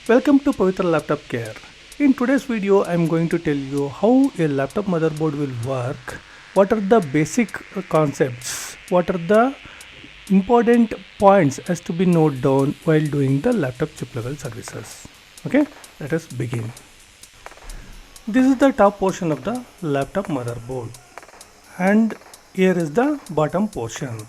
Welcome to Pavithra Laptop Care. In today's video, I am going to tell you how a laptop motherboard will work, what are the basic concepts, what are the important points as to be noted down while doing the laptop chip level services. Okay, let us begin. This is the top portion of the laptop motherboard and here is the bottom portion.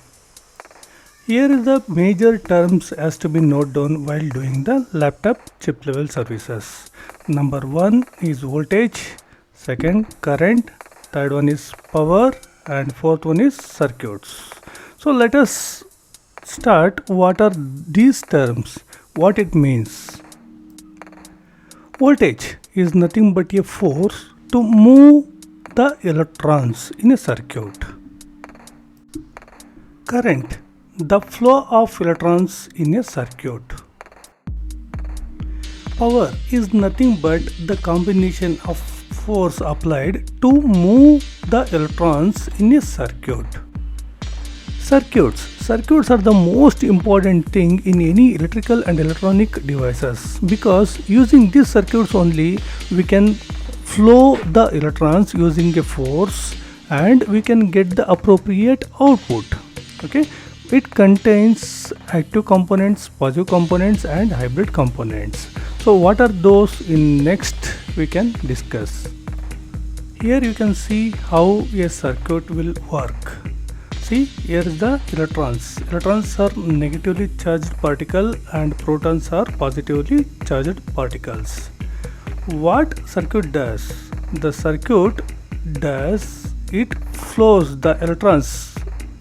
Here is the major terms as to be noted down while doing the laptop chip level services. Number 1 is voltage, second current, third one is power and fourth one is circuits. So let us start what are these terms, what it means. Voltage is nothing but a force to move the electrons in a circuit. Current, the flow of electrons in a circuit. Power is nothing but the combination of force applied to move the electrons in a circuit. Circuits are the most important thing in any electrical and electronic devices because using these circuits only we can flow the electrons using a force and we can get the appropriate output. Okay. It contains active components, passive components and hybrid components. So what are those in next we can discuss. Here you can see how a circuit will work. See, here is the electrons. Electrons are negatively charged particle and protons are positively charged particles. What circuit does? The circuit does, it flows the electrons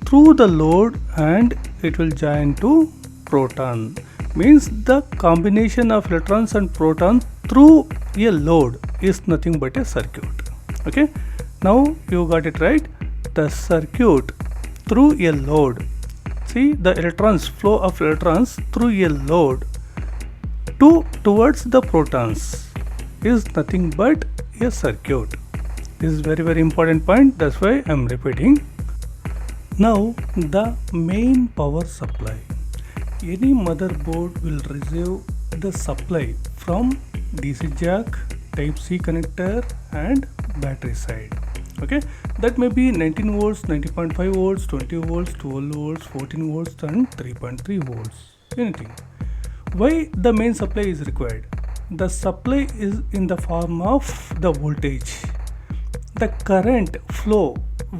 through the load and it will join to proton. Means the combination of electrons and protons through a load is nothing but a circuit. Okay, now you got it right. The circuit through a load. See, the electrons, flow of electrons through a load towards the protons is nothing but a circuit. This is very important point, that's why I am repeating. Now the main power supply. Any motherboard will receive the supply from DC jack, type C connector and battery side. Okay, that may be 19 volts, 19.5 volts, 20 volts, 12 volts, 14 volts and 3.3 volts, anything. Why the main supply is required? The supply is in the form of the voltage. The current flow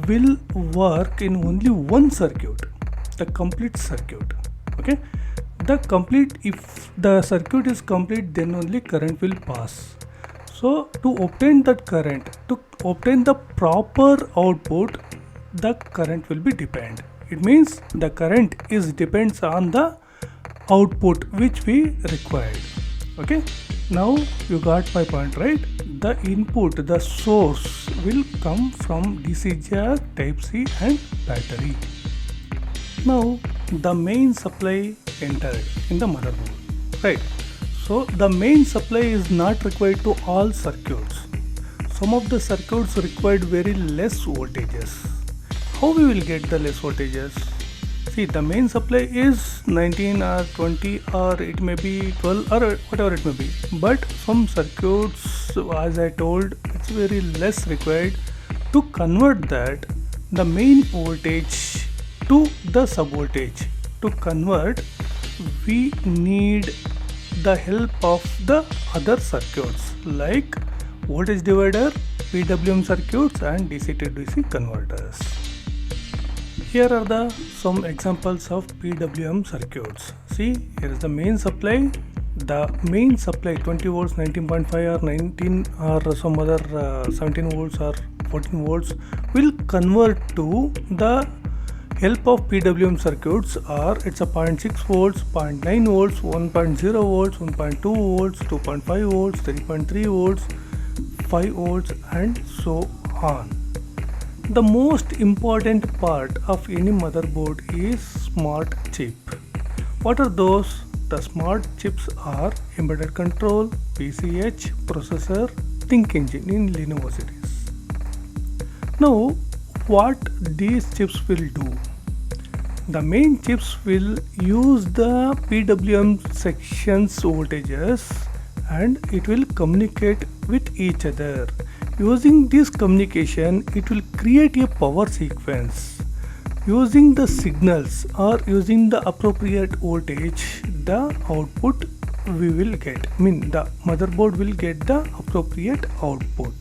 will work in only one circuit, the complete circuit. Okay, if the circuit is complete, then only current will pass. So to obtain that current, to obtain the proper output, the current will be depend. It means the current depends on the output which we required. Okay, now you got my point, right? The input, the source will come from DC jack, type C and battery. Now the main supply entered in the motherboard, right? So the main supply is not required to all circuits. Some of the circuits required very less voltages. How we will get the less voltages? See, the main supply is 19 or 20 or it may be 12 or whatever it may be. But some circuits, as I told, it's very less required. To convert that, the main voltage to the sub voltage. To convert, we need the help of the other circuits like voltage divider, PWM circuits and DC to DC converters. Here are some examples of PWM circuits. See, here is the main supply. The main supply 20 volts, 19.5 or 19 or some other 17 volts or 14 volts will convert to the help of PWM circuits, or it's a 0.6 volts, 0.9 volts, 1.0 volts, 1.2 volts, 2.5 volts, 3.3 volts, 5 volts and so on. The most important part of any motherboard is smart chip. What are those? The smart chips are embedded control, PCH, processor, Think Engine in Lenovo series. Now, what these chips will do? The main chips will use the PWM sections voltages and it will communicate with each other. Using this communication, it will create a power sequence. Using the signals or using the appropriate voltage, the output we will get, the motherboard will get the appropriate output.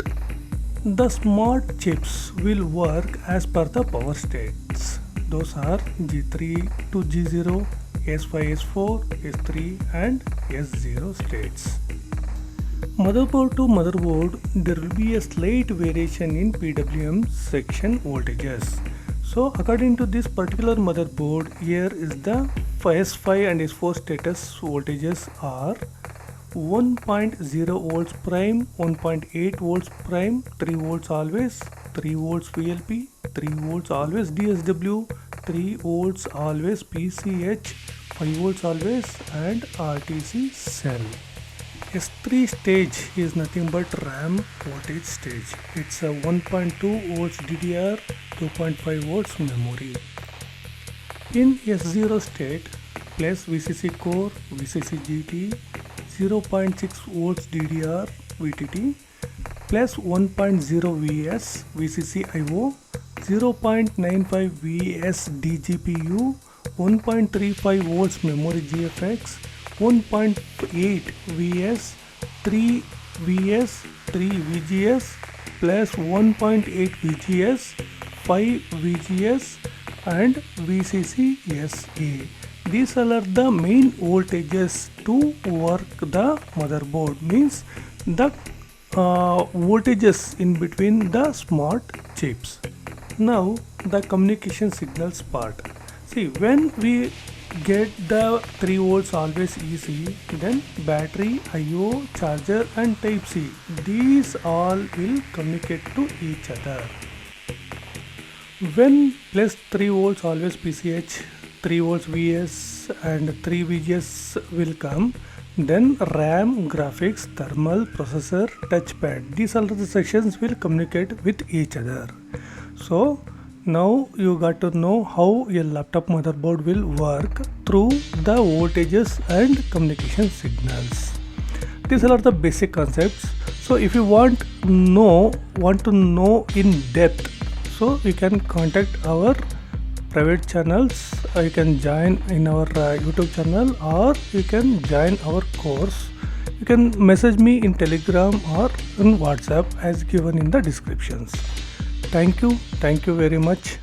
The smart chips will work as per the power states. Those are G3 to G0, S5, S4, S3 and S0 states. Motherboard to motherboard, there will be a slight variation in PWM section voltages. So according to this particular motherboard, here is the S5 and S4 status voltages are 1.0 volts prime, 1.8 volts prime, 3 volts always, 3 volts VLP, 3 volts always DSW, 3 volts always PCH, 5 volts always and RTC cell. S3 stage is nothing but RAM voltage stage. It's a 1.2 volts DDR, 2.5 volts memory. In S0 state, plus VCC core, VCC GT, 0.6 volts DDR VTT, plus 1.0 VS VCC IO, 0.95 VS DGPU, 1.35 volts memory GFX, 1.8 VS, 3 VS, 3 VGS, plus 1.8 VGS, 5 VGS and VCC SA. These are the main voltages to work the motherboard, means the voltages in between the smart chips. Now the communication signals part. See, when we get the 3 volts always easy, then battery, IO, charger and type C, these all will communicate to each other. When plus 3 volts always PCH, 3 volts VS and 3 VGS will come, then RAM, graphics, thermal, processor, touchpad, these all the sections will communicate with each other. So now you got to know how your laptop motherboard will work through the voltages and communication signals. These are the basic concepts. So if you want to know in depth, so you can contact our private channels, or you can join in our YouTube channel, or you can join our course. You can message me in Telegram or in WhatsApp as given in the descriptions. Thank you very much.